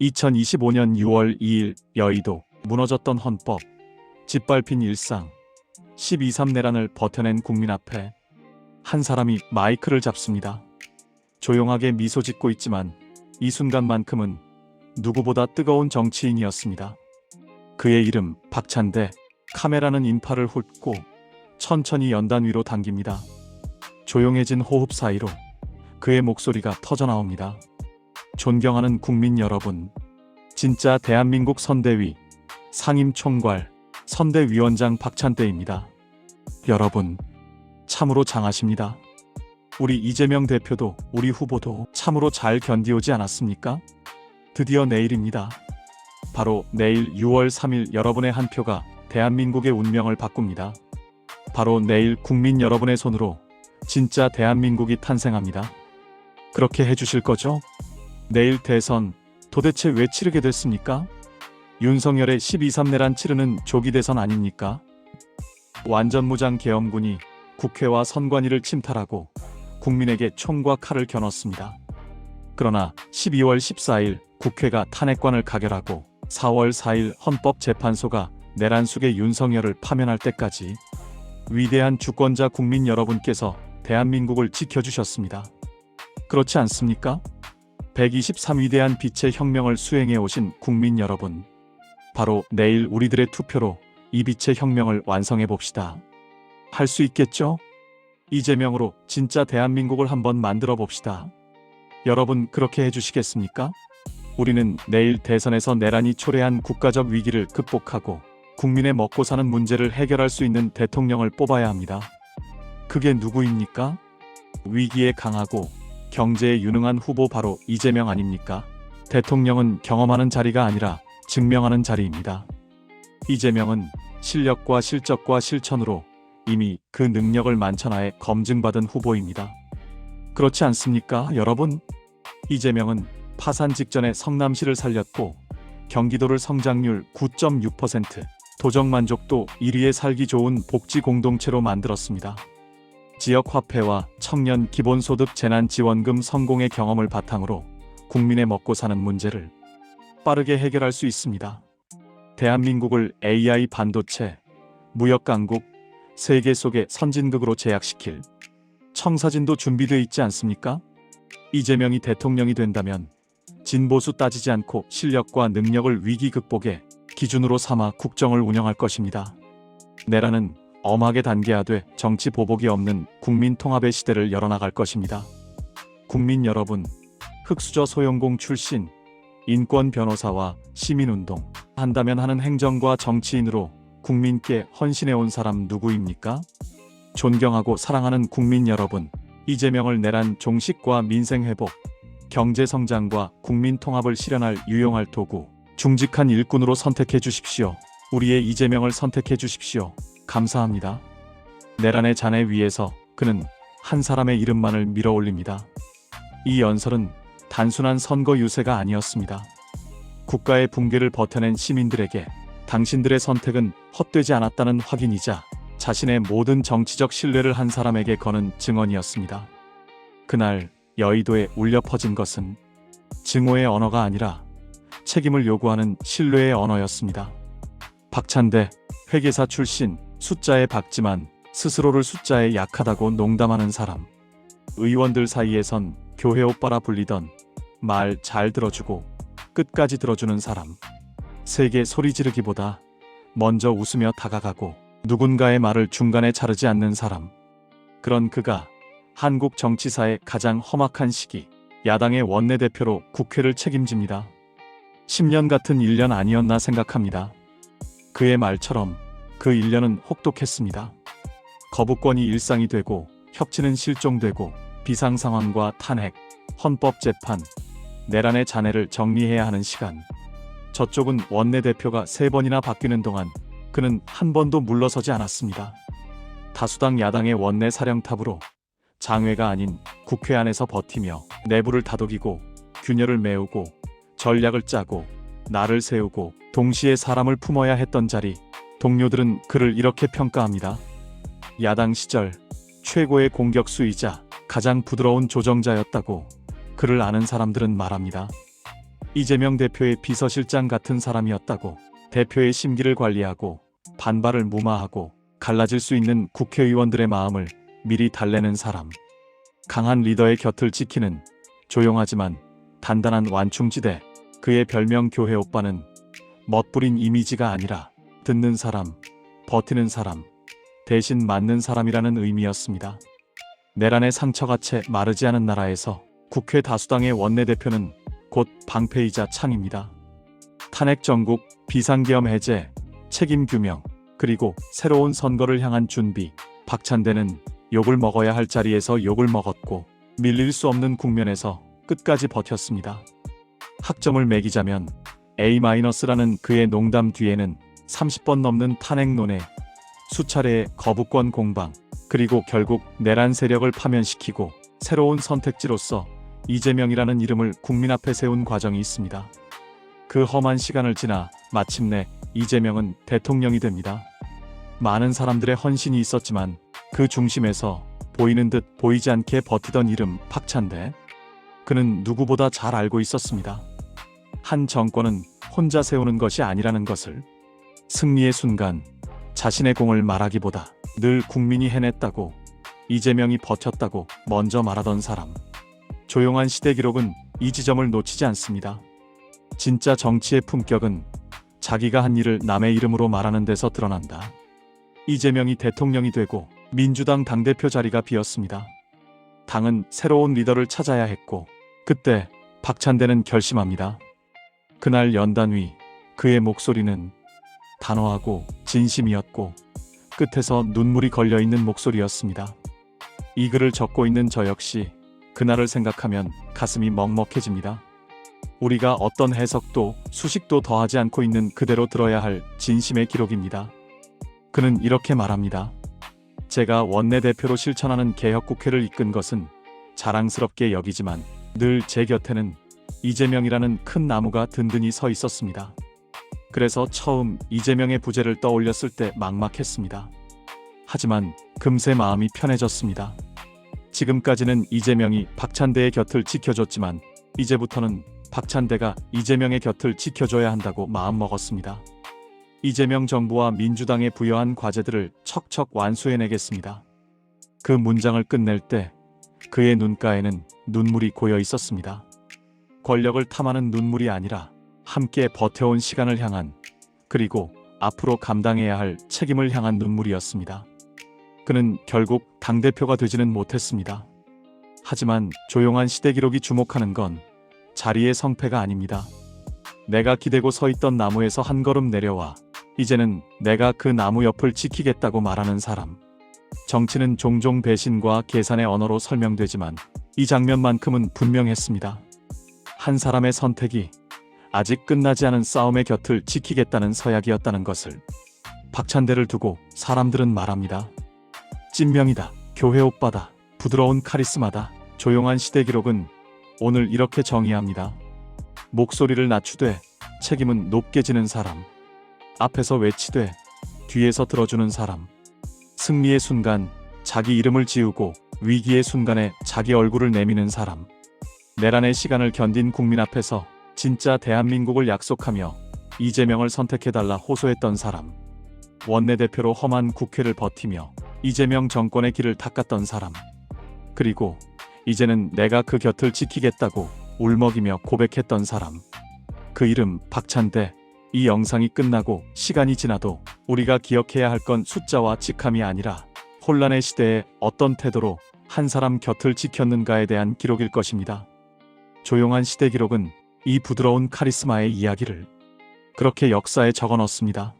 2025년 6월 2일 여의도 무너졌던 헌법, 짓밟힌 일상, 12.3 내란을 버텨낸 국민 앞에 한 사람이 마이크를 잡습니다. 조용하게 미소 짓고 있지만 이 순간만큼은 누구보다 뜨거운 정치인이었습니다. 그의 이름 박찬대. 카메라는 인파를 훑고 천천히 연단 위로 당깁니다. 조용해진 호흡 사이로 그의 목소리가 터져나옵니다. 존경하는 국민 여러분, 진짜 대한민국 선대위, 상임총괄, 선대위원장 박찬대입니다. 여러분, 참으로 장하십니다. 우리 이재명 대표도 우리 후보도 참으로 잘 견디오지 않았습니까? 드디어 내일입니다. 바로 내일 6월 3일 여러분의 한 표가 대한민국의 운명을 바꿉니다. 바로 내일 국민 여러분의 손으로 진짜 대한민국이 탄생합니다. 그렇게 해주실 거죠? 내일 대선 도대체 왜 치르게 됐습니까? 윤석열의 12.3 내란 치르는 조기 대선 아닙니까? 완전무장 계엄군이 국회와 선관위를 침탈하고 국민에게 총과 칼을 겨눴습니다. 그러나 12월 14일 국회가 탄핵관을 가결하고 4월 4일 헌법재판소가 내란 속의 윤석열을 파면할 때까지 위대한 주권자 국민 여러분께서 대한민국을 지켜주셨습니다. 그렇지 않습니까? 123위대한 빛의 혁명을 수행해 오신 국민 여러분, 바로 내일 우리들의 투표로 이 빛의 혁명을 완성해 봅시다. 할 수 있겠죠? 이재명으로 진짜 대한민국을 한번 만들어 봅시다. 여러분 그렇게 해주시겠습니까? 우리는 내일 대선에서 내란이 초래한 국가적 위기를 극복하고 국민의 먹고 사는 문제를 해결할 수 있는 대통령을 뽑아야 합니다. 그게 누구입니까? 위기에 강하고 경제에 유능한 후보 바로 이재명 아닙니까? 대통령은 경험하는 자리가 아니라 증명하는 자리입니다. 이재명은 실력과 실적과 실천으로 이미 그 능력을 만천하에 검증받은 후보입니다. 그렇지 않습니까, 여러분? 이재명은 파산 직전에 성남시를 살렸고 경기도를 성장률 9.6%, 도정만족도 1위의 살기 좋은 복지 공동체로 만들었습니다. 지역화폐와 청년 기본소득 재난지원금 성공의 경험을 바탕으로 국민의 먹고 사는 문제를 빠르게 해결할 수 있습니다. 대한민국을 AI 반도체, 무역강국, 세계 속의 선진국으로 제약시킬 청사진도 준비되어 있지 않습니까? 이재명이 대통령이 된다면 진보수 따지지 않고 실력과 능력을 위기 극복의 기준으로 삼아 국정을 운영할 것입니다. 내란은 엄하게 단계화돼 정치 보복이 없는 국민 통합의 시대를 열어나갈 것입니다. 국민 여러분, 흑수저 소형공 출신, 인권 변호사와 시민운동 한다면 하는 행정과 정치인으로 국민께 헌신해온 사람 누구입니까? 존경하고 사랑하는 국민 여러분, 이재명을 내란 종식과 민생회복, 경제성장과 국민 통합을 실현할 유용할 도구, 중직한 일꾼으로 선택해 주십시오. 우리의 이재명을 선택해 주십시오. 감사합니다. 내란의 잔해 위에서 그는 한 사람의 이름만을 밀어 올립니다. 이 연설은 단순한 선거 유세가 아니었습니다. 국가의 붕괴를 버텨낸 시민들에게 당신들의 선택은 헛되지 않았다는 확인이자 자신의 모든 정치적 신뢰를 한 사람에게 거는 증언이었습니다. 그날 여의도에 울려 퍼진 것은 증오의 언어가 아니라 책임을 요구하는 신뢰의 언어였습니다. 박찬대, 회계사 출신, 숫자에 박지만 스스로를 숫자에 약하다고 농담하는 사람. 의원들 사이에선 교회 오빠라 불리던 말 잘 들어주고 끝까지 들어주는 사람. 세게 소리 지르기보다 먼저 웃으며 다가가고 누군가의 말을 중간에 자르지 않는 사람. 그런 그가 한국 정치사의 가장 험악한 시기, 야당의 원내대표로 국회를 책임집니다. 10년 같은 1년 아니었나 생각합니다. 그의 말처럼 그 1년은 혹독했습니다. 거부권이 일상이 되고 협치는 실종되고 비상상황과 탄핵, 헌법재판, 내란의 잔해를 정리해야 하는 시간. 저쪽은 원내대표가 3번이나 바뀌는 동안 그는 한 번도 물러서지 않았습니다. 다수당 야당의 원내 사령탑으로 장외가 아닌 국회 안에서 버티며 내부를 다독이고 균열을 메우고 전략을 짜고 날을 세우고 동시에 사람을 품어야 했던 자리. 동료들은 그를 이렇게 평가합니다. 야당 시절 최고의 공격수이자 가장 부드러운 조정자였다고 그를 아는 사람들은 말합니다. 이재명 대표의 비서실장 같은 사람이었다고, 대표의 심기를 관리하고 반발을 무마하고 갈라질 수 있는 국회의원들의 마음을 미리 달래는 사람, 강한 리더의 곁을 지키는 조용하지만 단단한 완충지대. 그의 별명 교회 오빠는 멋부린 이미지가 아니라 듣는 사람, 버티는 사람, 대신 맞는 사람이라는 의미였습니다. 내란의 상처가 채 마르지 않은 나라에서 국회 다수당의 원내대표는 곧 방패이자 창입니다. 탄핵 정국, 비상계엄 해제, 책임 규명, 그리고 새로운 선거를 향한 준비. 박찬대는 욕을 먹어야 할 자리에서 욕을 먹었고 밀릴 수 없는 국면에서 끝까지 버텼습니다. 학점을 매기자면 A-라는 그의 농담 뒤에는 30번 넘는 탄핵 논의, 수차례의 거부권 공방, 그리고 결국 내란 세력을 파면시키고 새로운 선택지로서 이재명이라는 이름을 국민 앞에 세운 과정이 있습니다. 그 험한 시간을 지나 마침내 이재명은 대통령이 됩니다. 많은 사람들의 헌신이 있었지만 그 중심에서 보이는 듯 보이지 않게 버티던 이름 박찬대. 그는 누구보다 잘 알고 있었습니다. 한 정권은 혼자 세우는 것이 아니라는 것을. 승리의 순간 자신의 공을 말하기보다 늘 국민이 해냈다고, 이재명이 버텼다고 먼저 말하던 사람. 조용한 시대 기록은 이 지점을 놓치지 않습니다. 진짜 정치의 품격은 자기가 한 일을 남의 이름으로 말하는 데서 드러난다. 이재명이 대통령이 되고 민주당 당대표 자리가 비었습니다. 당은 새로운 리더를 찾아야 했고, 그때 박찬대는 결심합니다. 그날 연단 위 그의 목소리는 단호하고 진심이었고 끝에서 눈물이 걸려있는 목소리였습니다. 이 글을 적고 있는 저 역시 그날을 생각하면 가슴이 먹먹해집니다. 우리가 어떤 해석도 수식도 더하지 않고 있는 그대로 들어야 할 진심의 기록입니다. 그는 이렇게 말합니다. 제가 원내대표로 실천하는 개혁국회를 이끈 것은 자랑스럽게 여기지만 늘 제 곁에는 이재명이라는 큰 나무가 든든히 서 있었습니다. 그래서 처음 이재명의 부재를 떠올렸을 때 막막했습니다. 하지만 금세 마음이 편해졌습니다. 지금까지는 이재명이 박찬대의 곁을 지켜줬지만 이제부터는 박찬대가 이재명의 곁을 지켜줘야 한다고 마음먹었습니다. 이재명 정부와 민주당에 부여한 과제들을 척척 완수해내겠습니다. 그 문장을 끝낼 때 그의 눈가에는 눈물이 고여 있었습니다. 권력을 탐하는 눈물이 아니라 함께 버텨온 시간을 향한, 그리고 앞으로 감당해야 할 책임을 향한 눈물이었습니다. 그는 결국 당대표가 되지는 못했습니다. 하지만 조용한 시대 기록이 주목하는 건 자리의 성패가 아닙니다. 내가 기대고 서 있던 나무에서 한 걸음 내려와 이제는 내가 그 나무 옆을 지키겠다고 말하는 사람. 정치는 종종 배신과 계산의 언어로 설명되지만 이 장면만큼은 분명했습니다. 한 사람의 선택이 아직 끝나지 않은 싸움의 곁을 지키겠다는 서약이었다는 것을. 박찬대를 두고 사람들은 말합니다. 찐명이다, 교회 오빠다, 부드러운 카리스마다. 조용한 시대 기록은 오늘 이렇게 정의합니다. 목소리를 낮추되 책임은 높게 지는 사람, 앞에서 외치되 뒤에서 들어주는 사람, 승리의 순간 자기 이름을 지우고 위기의 순간에 자기 얼굴을 내미는 사람, 내란의 시간을 견딘 국민 앞에서 진짜 대한민국을 약속하며 이재명을 선택해달라 호소했던 사람, 원내대표로 험한 국회를 버티며 이재명 정권의 길을 닦았던 사람, 그리고 이제는 내가 그 곁을 지키겠다고 울먹이며 고백했던 사람. 그 이름 박찬대. 이 영상이 끝나고 시간이 지나도 우리가 기억해야 할 건 숫자와 직함이 아니라 혼란의 시대에 어떤 태도로 한 사람 곁을 지켰는가에 대한 기록일 것입니다. 조용한 시대 기록은 이 부드러운 카리스마의 이야기를 그렇게 역사에 적어 넣습니다.